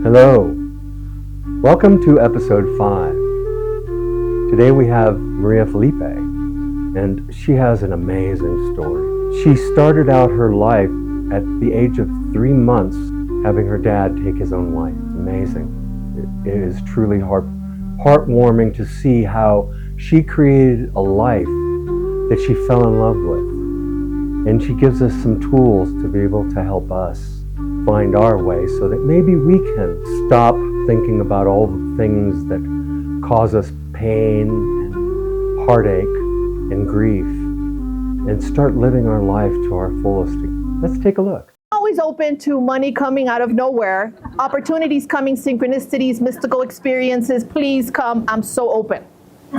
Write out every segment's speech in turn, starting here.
Hello, welcome to episode 5. Today we have Maria Felipe, and she has an amazing story. She started out her life at the age of 3 months having her dad take his own life. Amazing. It is truly heartwarming to see how she created a life that she fell in love with. And she gives us some tools to be able to help us find our way so that maybe we can stop thinking about all the things that cause us pain and heartache and grief and start living our life to our fullest. Let's take a look. Always open to money coming out of nowhere, opportunities coming, synchronicities, mystical experiences. Please come. I'm so open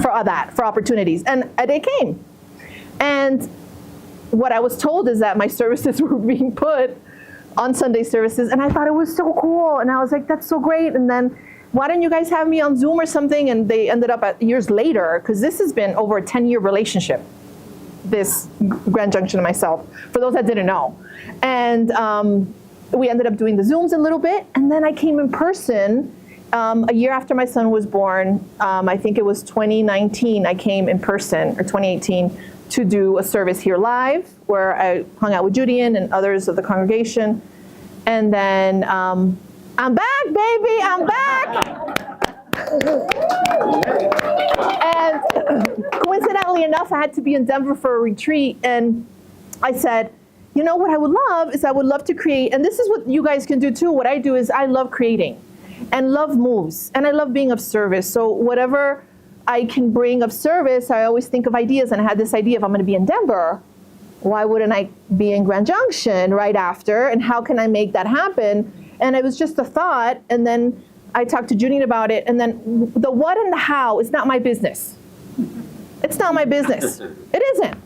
for that, for opportunities. And they came. And what I was told is that my services were being put on Sunday services, and I thought it was so cool, and I was like, that's so great. And then why don't you guys have me on Zoom or something? And they ended up at years later, because this has been over a 10-year relationship, this Grand Junction and myself, for those that didn't know. And we ended up doing the Zooms a little bit, and then I came in person a year after my son was born. I think it was 2019, I came in person, or 2018, to do a service here live, where I hung out with Judian and others of the congregation. And then, I'm back, baby, I'm back! And coincidentally enough, I had to be in Denver for a retreat, and I said, you know what I would love is I would love to create, and this is what you guys can do too. What I do is I love creating, and love moves, and I love being of service. So whatever I can bring of service, I always think of ideas, and I had this idea, if I'm gonna be in Denver, why wouldn't I be in Grand Junction right after, and how can I make that happen? And it was just a thought, and then I talked to Judian about it, and then the what and the how is not my business. It's not my business. It isn't.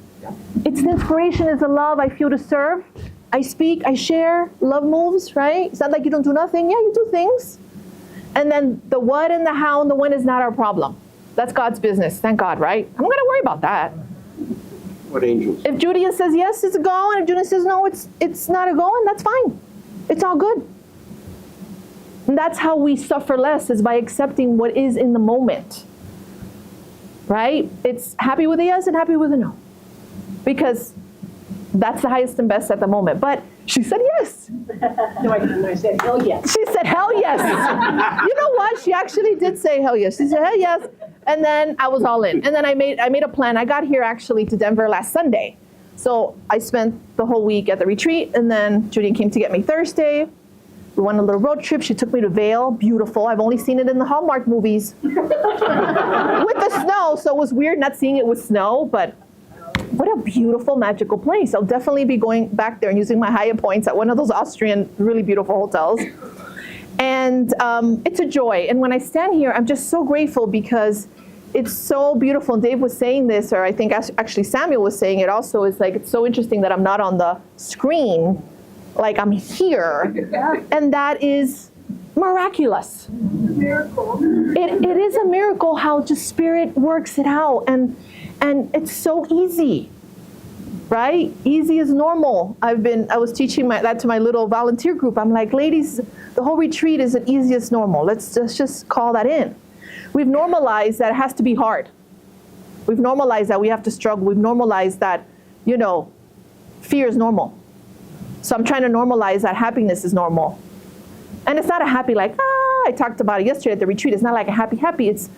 It's the inspiration, it's the love I feel to serve. I speak, I share, love moves, right? It's not like you don't do nothing. Yeah, you do things. And then the what and the how and the when is not our problem. That's God's business, thank God, right? I'm not gonna worry about that. What angels? If Judian says yes, it's a go, and if Judian says no, it's not a go, and that's fine. It's all good. And that's how we suffer less, is by accepting what is in the moment, right? It's happy with a yes and happy with a no, because that's the highest and best at the moment. But she said yes. No, I said hell yes. She said hell yes. You know what? She actually did say hell yes. She said hell yes. And then I was all in. And then I made a plan. I got here actually to Denver last Sunday. So I spent the whole week at the retreat, and then Judian came to get me Thursday. We went on a little road trip. She took me to Vail. Beautiful. I've only seen it in the Hallmark movies. With the snow, so it was weird not seeing it with snow, but what a beautiful, magical place. I'll definitely be going back there and using my Hyatt points at one of those Austrian, really beautiful hotels. And it's a joy. And when I stand here, I'm just so grateful because it's so beautiful. And Dave was saying this, or I think actually Samuel was saying it also, is like, it's so interesting that I'm not on the screen, like I'm here. And that is miraculous. Miracle. It is a miracle how just Spirit works it out. And it's so easy, right? Easy is normal. I was teaching that to my little volunteer group. I'm like, ladies, the whole retreat is an easy as normal. Let's just call that in. We've normalized that it has to be hard. We've normalized that we have to struggle. We've normalized that, fear is normal. So I'm trying to normalize that happiness is normal. And it's not a happy like, I talked about it yesterday at the retreat. It's not like a happy. It's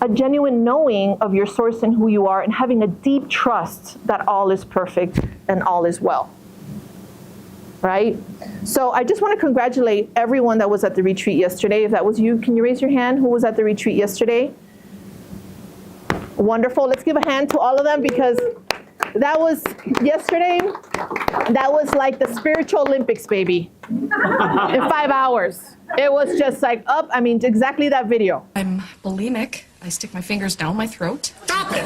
a genuine knowing of your source and who you are, and having a deep trust that all is perfect and all is well, right? So I just want to congratulate everyone that was at the retreat yesterday. If that was you, can you raise your hand who was at the retreat yesterday? Wonderful. Let's give a hand to all of them, because that was yesterday. That was like the spiritual Olympics, baby. In 5 hours. It was just like exactly that video. I'm bulimic. I stick my fingers down my throat. Stop it!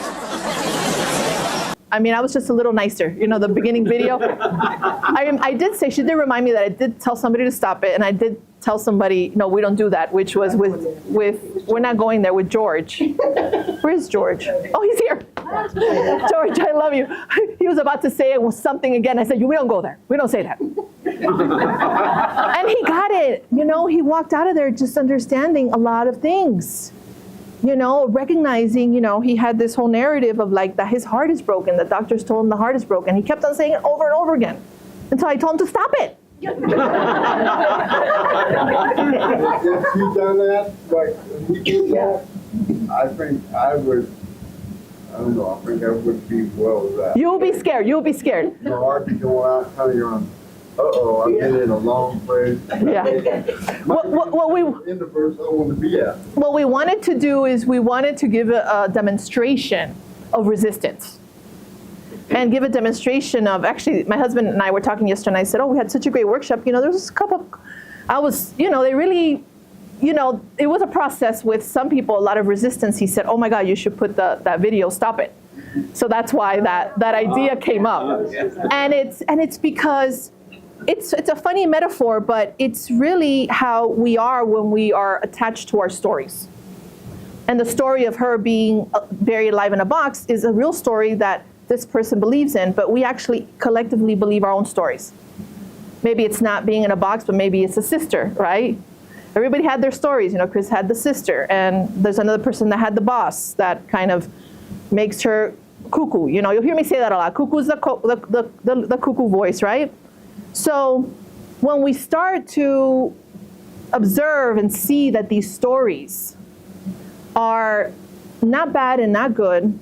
I was just a little nicer, the beginning video. I did say, she did remind me that I did tell somebody to stop it, and I did tell somebody, no, we don't do that, which was with we're not going there, with George. Where's George? Oh, he's here. George, I love you. He was about to say it was something again. I said, we don't go there. We don't say that. And he got it. You know, he walked out of there just understanding a lot of things. You know, recognizing, you know, he had this whole narrative of like that his heart is broken. The doctors told him the heart is broken. He kept on saying it over and over again until I told him to stop it. If you done that, like he did that, I think I would. I don't know. I think I would be well with that. You'll be scared. You'll be scared. Your heart be going out, kind of you're on. Uh-oh, I've been in a long place. Yeah. What we in the verse I want to be at. what we wanted to do is we wanted to give a demonstration of resistance. And give a demonstration of, actually, my husband and I were talking yesterday, and I said, oh, we had such a great workshop. You know, there was a couple, they really, you know, it was a process with some people, a lot of resistance. He said, oh my God, you should put that video, stop it. So that's why that idea came up. And it's because it's a funny metaphor, but it's really how we are when we are attached to our stories. And the story of her being buried alive in a box is a real story that this person believes in, but we actually collectively believe our own stories. Maybe it's not being in a box, but maybe it's a sister, right? Everybody had their stories. You know, Chris had the sister, and there's another person that had the boss that kind of makes her cuckoo. You know, you'll hear me say that a lot. Cuckoo is the cuckoo voice, right? So when we start to observe and see that these stories are not bad and not good,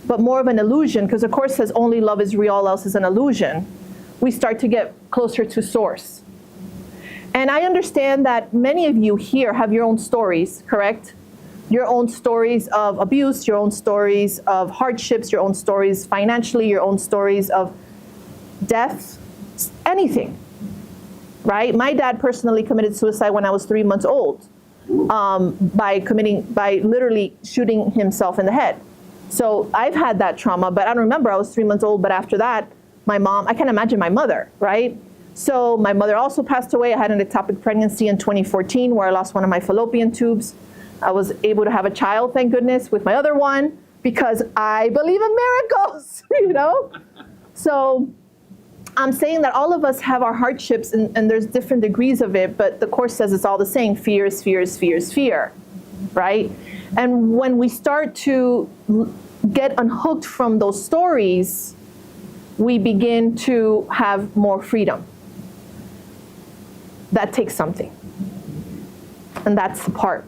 but more of an illusion, because the Course says only love is real, all else is an illusion, we start to get closer to source. And I understand that many of you here have your own stories, correct? Your own stories of abuse, your own stories of hardships, your own stories financially, your own stories of death, anything, right? My dad personally committed suicide when I was 3 months old by literally shooting himself in the head. So I've had that trauma, but I don't remember. I was 3 months old, but after that, my mom, I can't imagine my mother, right? So my mother also passed away. I had an ectopic pregnancy in 2014 where I lost one of my fallopian tubes. I was able to have a child, thank goodness, with my other one because I believe in miracles, you know? So I'm saying that all of us have our hardships and there's different degrees of it, but the Course says it's all the same. Fear is fear is fear is fear, right? And when we start to get unhooked from those stories, we begin to have more freedom. That takes something. And that's the part.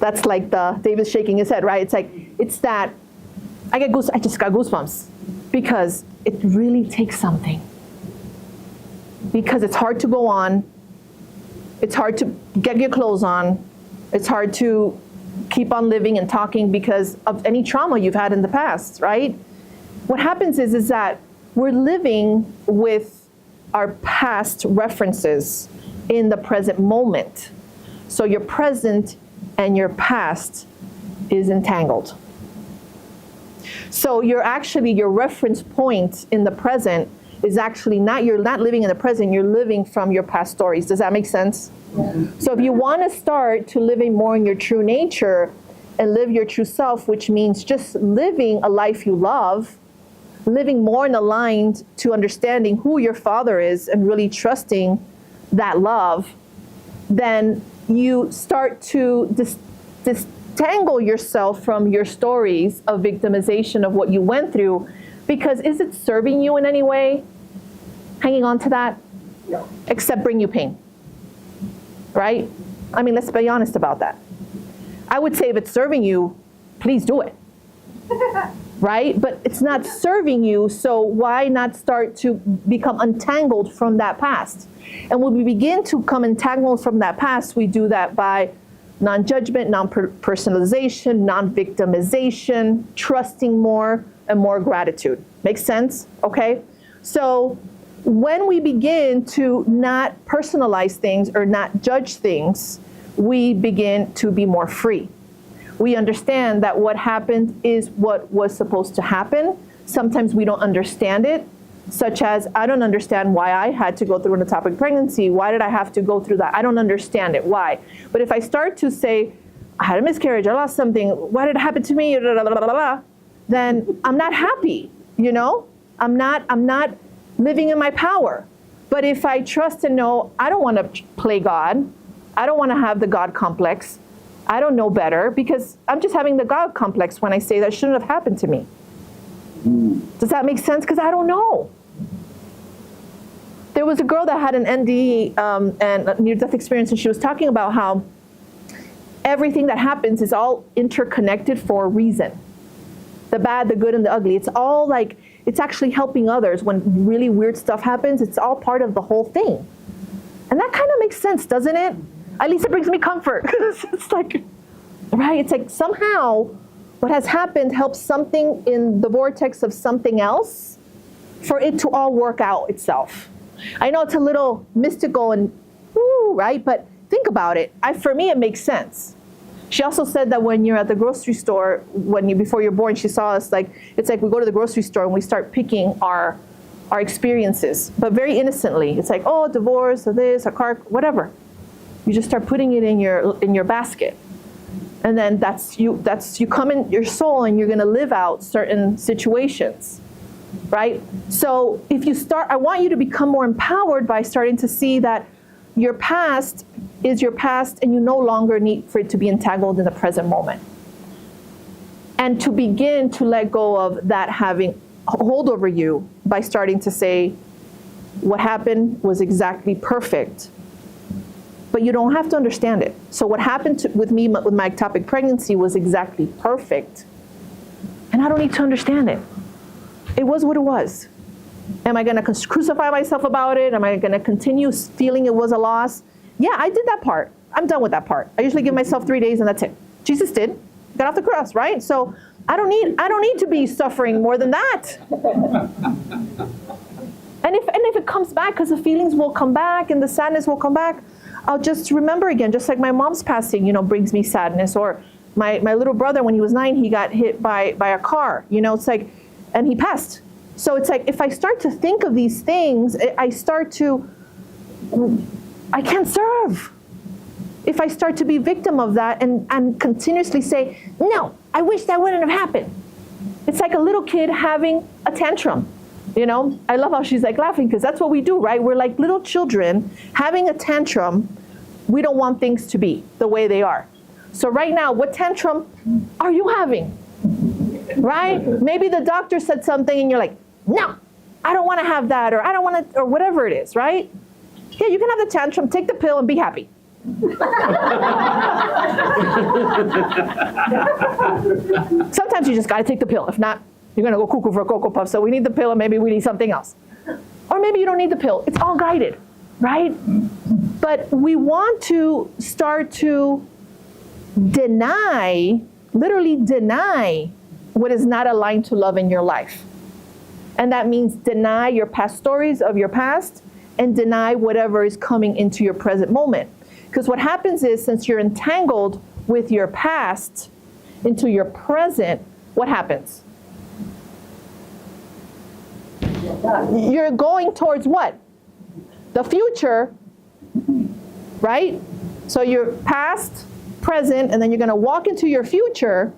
That's like David's shaking his head, right? It's like, it's that, I just got goosebumps because it really takes something. Because it's hard to go on. It's hard to get your clothes on. It's hard to keep on living and talking because of any trauma you've had in the past, right? What happens is that we're living with our past references in the present moment. So your present and your past is entangled. So your reference point in the present is actually you're not living in the present, you're living from your past stories. Does that make sense? So if you want to start to living more in your true nature and live your true self, which means just living a life you love, living more in aligned to understanding who your Father is and really trusting that love, then you start to disentangle yourself from your stories of victimization of what you went through. Because is it serving you in any way? Hanging on to that? No. Except bring you pain. Right? I mean, let's be honest about that. I would say if it's serving you, please do it. Right? But it's not serving you, so why not start to become untangled from that past? And when we begin to come entangled from that past, we do that by non-judgment, non-personalization, non-victimization, trusting more, and more gratitude. Makes sense? Okay? So when we begin to not personalize things or not judge things, we begin to be more free. We understand that what happened is what was supposed to happen. Sometimes we don't understand it, such as I don't understand why I had to go through an ectopic pregnancy. Why did I have to go through that? I don't understand it. Why? But if I start to say, I had a miscarriage, I lost something, why did it happen to me? Then I'm not happy, you know? I'm not living in my power. But if I trust and know, I don't want to play God. I don't want to have the God complex. I don't know better, because I'm just having the God complex when I say that shouldn't have happened to me. Does that make sense? Because I don't know. There was a girl that had an NDE and a near-death experience, and she was talking about how everything that happens is all interconnected for a reason. The bad, the good, and the ugly. It's all like, it's actually helping others. When really weird stuff happens, it's all part of the whole thing. And that kind of makes sense, doesn't it? At least it brings me comfort. It's like, right? It's like somehow what has happened helps something in the vortex of something else for it to all work out itself. I know it's a little mystical and woo, right? But think about it. For me, it makes sense. She also said that when you're at the grocery store, before you're born, she saw us like, it's like we go to the grocery store and we start picking our experiences, but very innocently. It's like, oh, divorce, or this, a car, whatever. You just start putting it in your basket. And then you come in your soul and you're gonna live out certain situations, right? So if you start, I want you to become more empowered by starting to see that your past is your past and you no longer need for it to be entangled in the present moment. And to begin to let go of that having hold over you by starting to say, what happened was exactly perfect, but you don't have to understand it. So what happened with me with my ectopic pregnancy was exactly perfect, and I don't need to understand it. It was what it was. Am I gonna crucify myself about it? Am I gonna continue feeling it was a loss? Yeah, I did that part. I'm done with that part. I usually give myself 3 days and that's it. Jesus did, got off the cross, right? So I don't need to be suffering more than that. And if it comes back, because the feelings will come back and the sadness will come back, I'll just remember again, just like my mom's passing, brings me sadness. Or my little brother, when he was 9, he got hit by a car, it's like, and he passed. So it's like, if I start to think of these things, I can't serve. If I start to be victim of that and continuously say, no, I wish that wouldn't have happened. It's like a little kid having a tantrum. I love how she's like laughing, because that's what we do, right? We're like little children having a tantrum. We don't want things to be the way they are. So right now, what tantrum are you having? Right? Maybe the doctor said something and you're like, no, I don't want to have that, or I don't want to, or whatever it is, right? Yeah, you can have the tantrum, take the pill, and be happy. Sometimes you just got to take the pill. If not, you're going to go cuckoo for a Cocoa Puff. So we need the pill, and maybe we need something else. Or maybe you don't need the pill. It's all guided, right? But we want to start to literally deny what is not aligned to love in your life. And that means deny your past stories of your past and deny whatever is coming into your present moment. Because what happens is, since you're entangled with your past into your present, what happens? You're going towards what? The future, right? So your past, present, and then you're going to walk into your future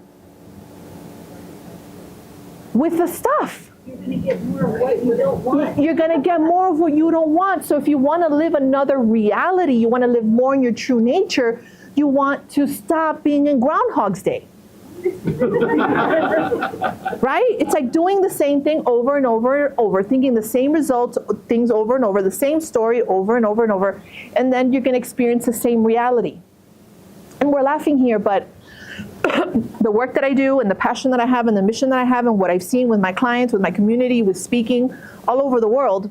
with the stuff. You're going to get more of what you don't want. You're going to get more of what you don't want. So if you want to live another reality, you want to live more in your true nature, you want to stop being in Groundhog's Day. Right? It's like doing the same thing over and over and over, thinking the same results, things over and over, the same story over and over and over, and then you're going to experience the same reality. And we're laughing here, but the work that I do and the passion that I have and the mission that I have and what I've seen with my clients, with my community, with speaking all over the world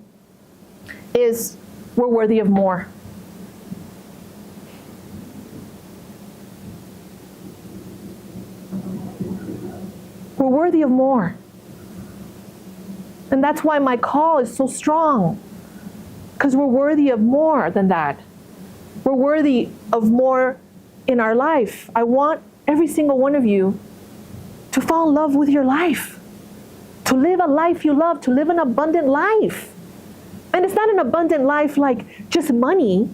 is we're worthy of more. We're worthy of more. And that's why my call is so strong, because we're worthy of more than that. We're worthy of more in our life. I want every single one of you to fall in love with your life, to live a life you love, to live an abundant life. And it's not an abundant life like just money.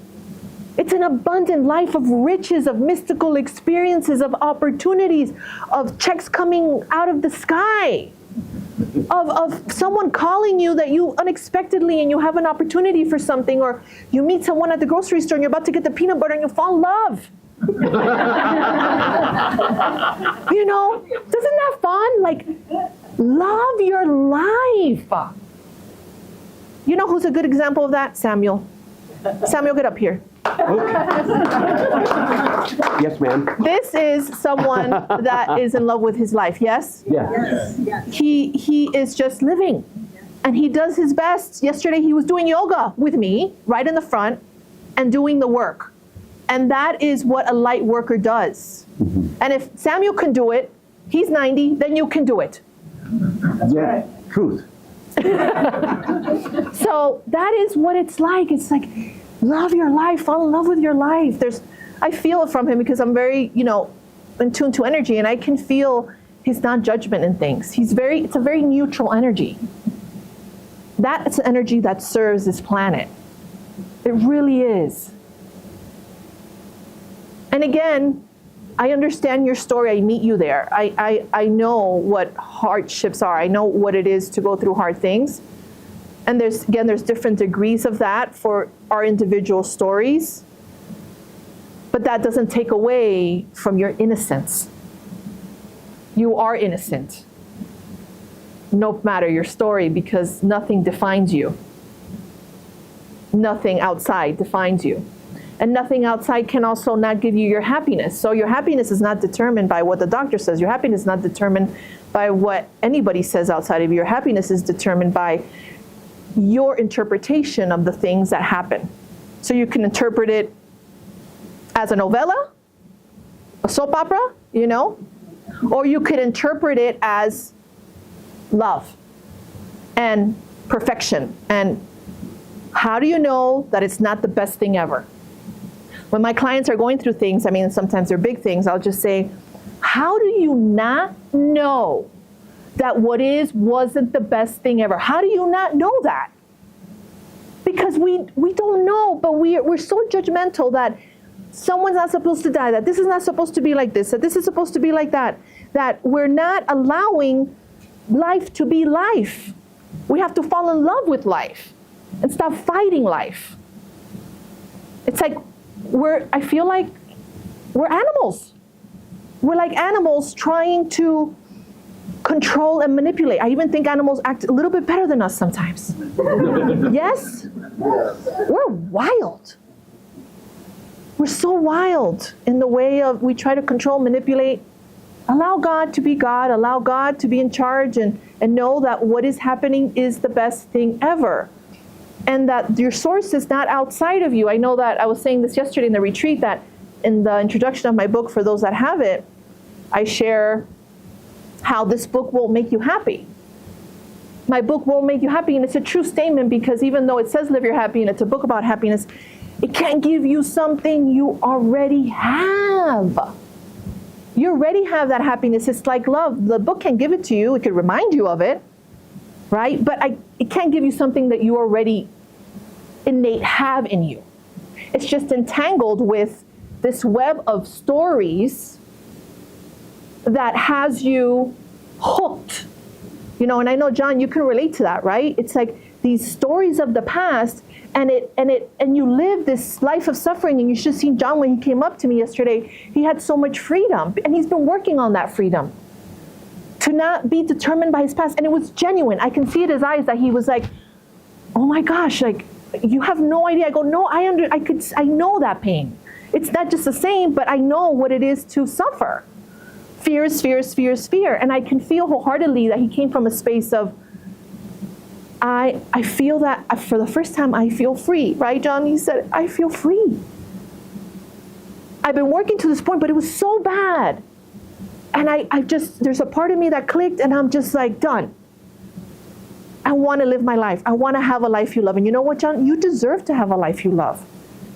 It's an abundant life of riches, of mystical experiences, of opportunities, of checks coming out of the sky. of someone calling you that you unexpectedly and you have an opportunity for something, or you meet someone at the grocery store and you're about to get the peanut butter and you fall in love. You know, isn't that fun? Like, love your life. You know who's a good example of that? Samuel. Samuel, get up here. Yes, ma'am. This is someone that is in love with his life, yes? Yes. He is just living. And he does his best. Yesterday he was doing yoga with me, right in the front, and doing the work. And that is what a light worker does. And if Samuel can do it, he's 90, then you can do it. Yeah. Truth. So that is what it's like. It's like, love your life, fall in love with your life. I feel it from him because I'm very, in tune to energy, and I can feel his non-judgment in things. It's a very neutral energy. That's an energy that serves this planet. It really is. And again, I understand your story. I meet you there. I know what hardships are. I know what it is to go through hard things. And there's different degrees of that for our individual stories. But that doesn't take away from your innocence. You are innocent, no matter your story, because nothing defines you. Nothing outside defines you. And nothing outside can also not give you your happiness. So your happiness is not determined by what the doctor says. Your happiness is not determined by what anybody says outside of you. Your happiness is determined by your interpretation of the things that happen. So you can interpret it as a novella, a soap opera, or you could interpret it as love and perfection. And how do you know that it's not the best thing ever? When my clients are going through things, sometimes they're big things, I'll just say, how do you not know that what wasn't the best thing ever? How do you not know that? Because we don't know, but we're so judgmental that someone's not supposed to die, that this is not supposed to be like this, that this is supposed to be like that we're not allowing life to be life. We have to fall in love with life and stop fighting life. It's like I feel like we're animals. We're like animals trying to control and manipulate. I even think animals act a little bit better than us sometimes. Yes? We're wild. We're so wild in the way of we try to control, manipulate. Allow God to be God. Allow God to be in charge and know that what is happening is the best thing ever. And that your source is not outside of you. I know that I was saying this yesterday in the retreat, that in the introduction of my book, for those that have it, I share how this book won't make you happy. My book won't make you happy, and it's a true statement, because even though it says live your happy and it's a book about happiness, it can't give you something you already have. You already have that happiness. It's like love. The book can give it to you. It could remind you of it, right? But it can't give you something that you already innate have in you. It's just entangled with this web of stories that has you hooked. And I know, John, you can relate to that, right? It's like these stories of the past, and you live this life of suffering. And you should have seen John when he came up to me yesterday. He had so much freedom, and he's been working on that freedom to not be determined by his past. And it was genuine. I can see in his eyes that he was like, oh my gosh, like, you have no idea. I go, no, I know that pain. It's not just the same, but I know what it is to suffer. Fear is fear is fear is fear. And I can feel wholeheartedly that he came from a space of, I feel that for the first time I feel free, right, John? He said, I feel free. I've been working to this point, but it was so bad. And there's a part of me that clicked, and I'm just like, done. I want to live my life. I want to have a life you love. And you know what, John? You deserve to have a life you love.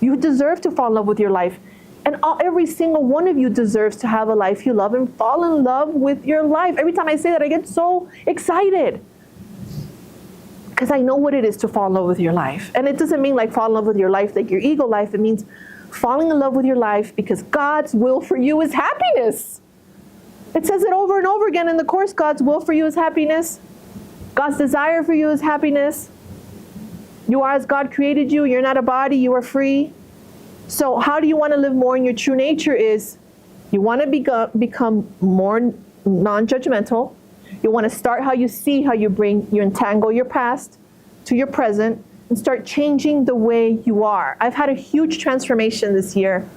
You deserve to fall in love with your life. And every single one of you deserves to have a life you love and fall in love with your life. Every time I say that, I get so excited. Because I know what it is to fall in love with your life. And it doesn't mean like fall in love with your life, like your ego life. It means falling in love with your life because God's will for you is happiness. It says it over and over again in the Course, God's will for you is happiness. God's desire for you is happiness. You are as God created you. You're not a body. You are free. So how do you want to live more in your true nature is you want to become more non-judgmental. You want to start how you see, how you entangle your past to your present and start changing the way you are. I've had a huge transformation this year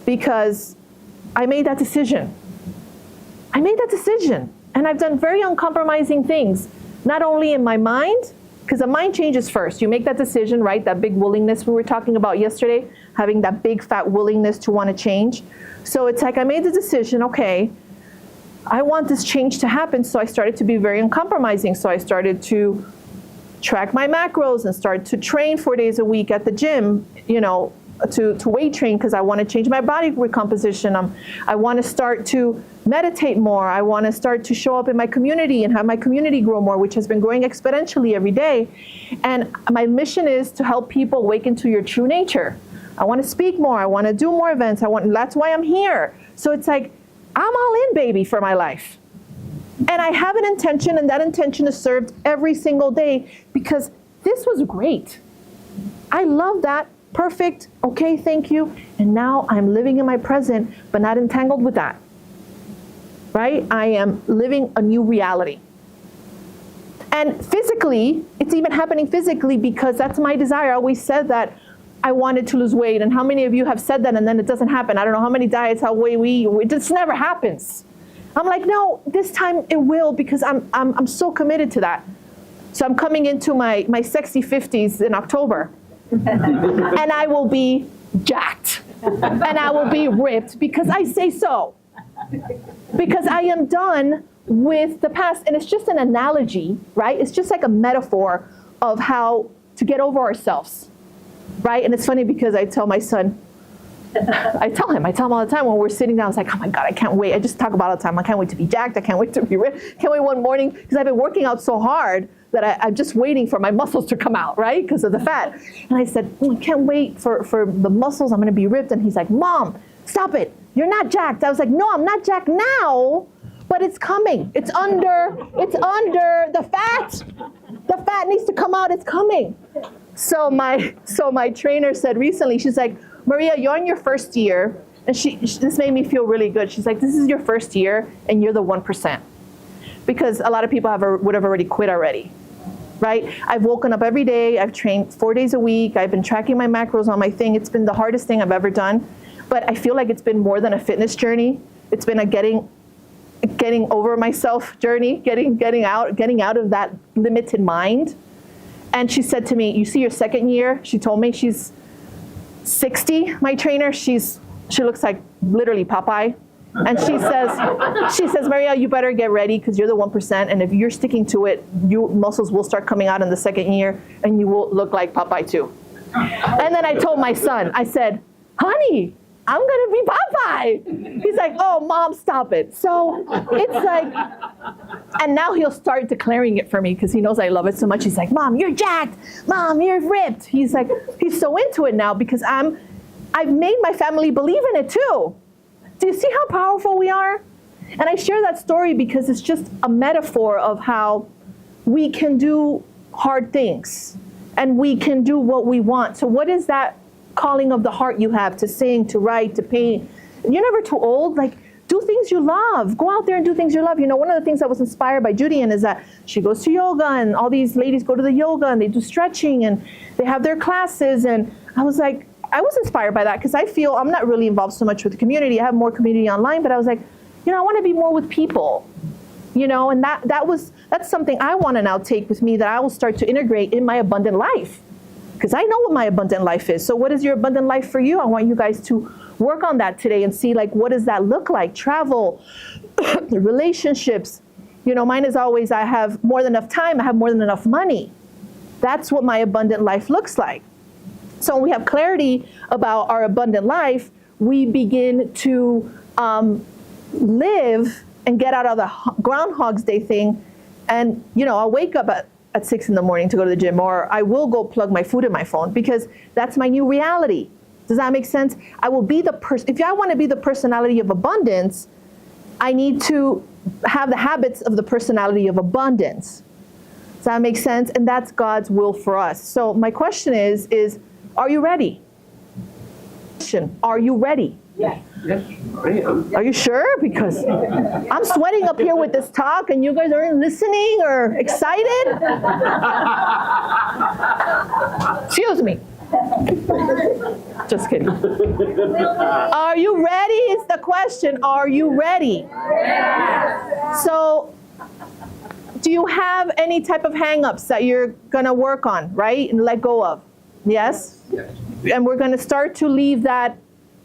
because I made that decision. And I've done very uncompromising things, not only in my mind, because the mind changes first. You make that decision, right? That big willingness we were talking about yesterday, having that big fat willingness to want to change. So it's like I made the decision, okay, I want this change to happen. So I started to be very uncompromising. So I started to track my macros and start to train 4 days a week at the gym, to weight train because I want to change my body recomposition. I want to start to meditate more. I want to start to show up in my community and have my community grow more, which has been growing exponentially every day. And my mission is to help people awaken to your true nature. I want to speak more. I want to do more events. That's why I'm here. So it's like, I'm all in, baby, for my life. And I have an intention, and that intention is served every single day because this was great. I love that. Perfect. Okay, thank you. And now I'm living in my present, but not entangled with that. Right? I am living a new reality. And physically, it's even happening physically because that's my desire. I always said that I wanted to lose weight. And how many of you have said that and then it doesn't happen? I don't know how many diets, how way it just never happens. I'm like, no, this time it will because I'm so committed to that. So I'm coming into my sexy 50s in October. And I will be jacked. And I will be ripped because I say so. Because I am done with the past. And it's just an analogy, right? It's just like a metaphor of how to get over ourselves, right? And it's funny because I tell my son, I tell him all the time when we're sitting down, it's like, oh my God, I can't wait. I just talk about it all the time. I can't wait to be jacked. I can't wait to be ripped. Can't wait one morning because I've been working out so hard that I'm just waiting for my muscles to come out, right? Because of the fat. And I said, I can't wait for the muscles. I'm going to be ripped. And he's like, Mom, stop it. You're not jacked. I was like, no, I'm not jacked now, but it's coming. It's under the fat. The fat needs to come out. It's coming. So my trainer said recently, she's like, Maria, you're in your first year. And this made me feel really good. She's like, this is your first year and you're the 1%. Because a lot of people would have already quit already, right? I've woken up every day. I've trained 4 days a week. I've been tracking my macros on my thing. It's been the hardest thing I've ever done. But I feel like it's been more than a fitness journey. It's been a getting over myself journey, getting out of that limited mind. And she said to me, you see your second year? She told me she's 60, my trainer. She looks like literally Popeye. And she says, Maria, you better get ready because you're the 1%. And if you're sticking to it, your muscles will start coming out in the second year and you will look like Popeye too. And then I told my son, I said, honey, I'm going to be Popeye. He's like, oh, Mom, stop it. So it's like, and now he'll start declaring it for me because he knows I love it so much. He's like, Mom, you're jacked. Mom, you're ripped. He's like, he's so into it now because I've made my family believe in it too. Do you see how powerful we are? And I share that story because it's just a metaphor of how we can do hard things and we can do what we want. So what is that calling of the heart you have to sing, to write, to paint? You're never too old. Like, do things you love. Go out there and do things you love. You know, one of the things I was inspired by Judy in is that she goes to yoga and all these ladies go to the yoga and they do stretching and they have their classes. And I was like, I was inspired by that because I feel I'm not really involved so much with the community. I have more community online, but I was like, I want to be more with people, and that's something I want to now take with me that I will start to integrate in my abundant life because I know what my abundant life is. So what is your abundant life for you? I want you guys to work on that today and see what does that look like? Travel, relationships. Mine is always, I have more than enough time. I have more than enough money. That's what my abundant life looks like. So when we have clarity about our abundant life, we begin to live and get out of the Groundhog's Day thing. And, I'll wake up at 6 in the morning to go to the gym, or I will go plug my food in my phone because that's my new reality. Does that make sense? I will be the person. If I want to be the personality of abundance, I need to have the habits of the personality of abundance. Does that make sense? And that's God's will for us. So my question is are you ready? Are you ready? Yes, I am. Are you sure? Because I'm sweating up here with this talk and you guys aren't listening or excited? Excuse me. Just kidding. Are you ready is the question. Are you ready? Yes. So, do you have any type of hang-ups that you're going to work on, right? And let go of? Yes? Yes. And we're going to start to leave that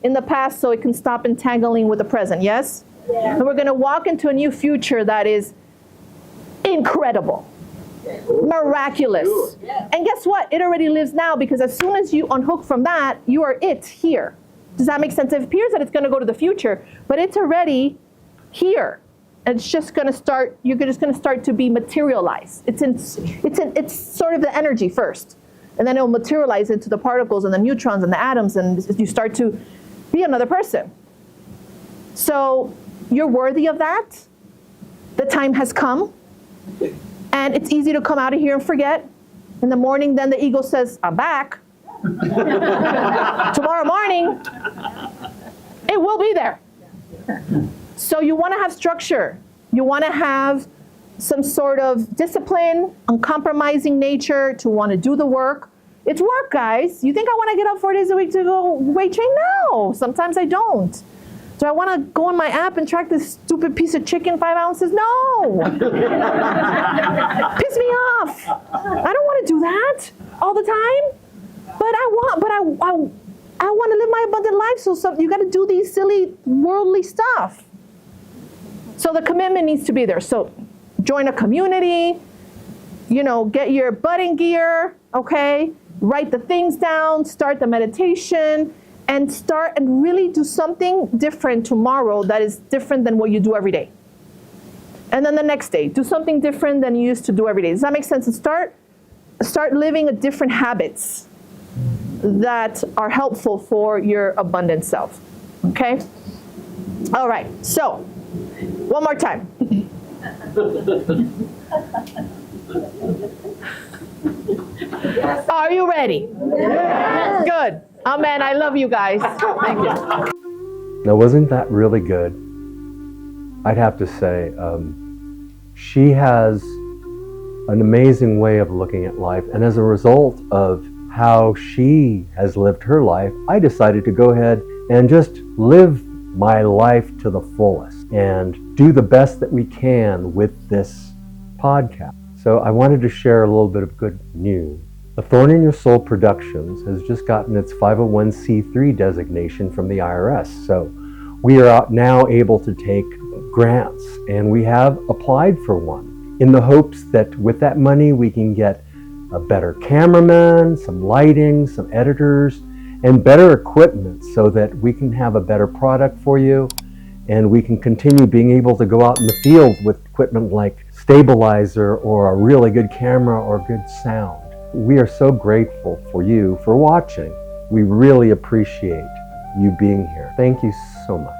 in the past so it can stop entangling with the present, yes? And we're going to walk into a new future that is incredible. Miraculous. And guess what? It already lives now, because as soon as you unhook from that, you are it here. Does that make sense? It appears that it's going to go to the future, but it's already here. And it's just going to start, you're just going to start to be materialized. It's sort of the energy first. And then it will materialize into the particles and the neutrons and the atoms, and you start to be another person. So you're worthy of that. The time has come. And it's easy to come out of here and forget. In the morning, then the ego says, I'm back. Tomorrow morning, it will be there. So you want to have structure. You want to have some sort of discipline, uncompromising nature, to want to do the work. It's work, guys. You think I want to get up 4 days a week to go weight train? No, sometimes I don't. Do I want to go on my app and track this stupid piece of chicken 5 ounces? No. Piss me off. I don't want to do that all the time. But I want to live my abundant life. So you got to do these silly worldly stuff. So the commitment needs to be there. So join a community, get your butt in gear, okay? Write the things down, start the meditation, and start and really do something different tomorrow that is different than what you do every day. And then the next day, do something different than you used to do every day. Does that make sense? And start living a different habits that are helpful for your abundant self, okay? All right, so one more time. Are you ready? Yes. Good. Amen. I love you guys. Thank you. Now, wasn't that really good? I'd have to say, she has an amazing way of looking at life. And as a result of how she has lived her life, I decided to go ahead and just live my life to the fullest and do the best that we can with this podcast. So I wanted to share a little bit of good news. The Thorn in Your Soul Productions has just gotten its 501c3 designation from the IRS. So we are now able to take grants, and we have applied for one in the hopes that with that money we can get a better cameraman, some lighting, some editors, and better equipment so that we can have a better product for you, and we can continue being able to go out in the field with equipment like stabilizer or a really good camera or good sound. We are so grateful for you for watching. We really appreciate you being here. Thank you so much.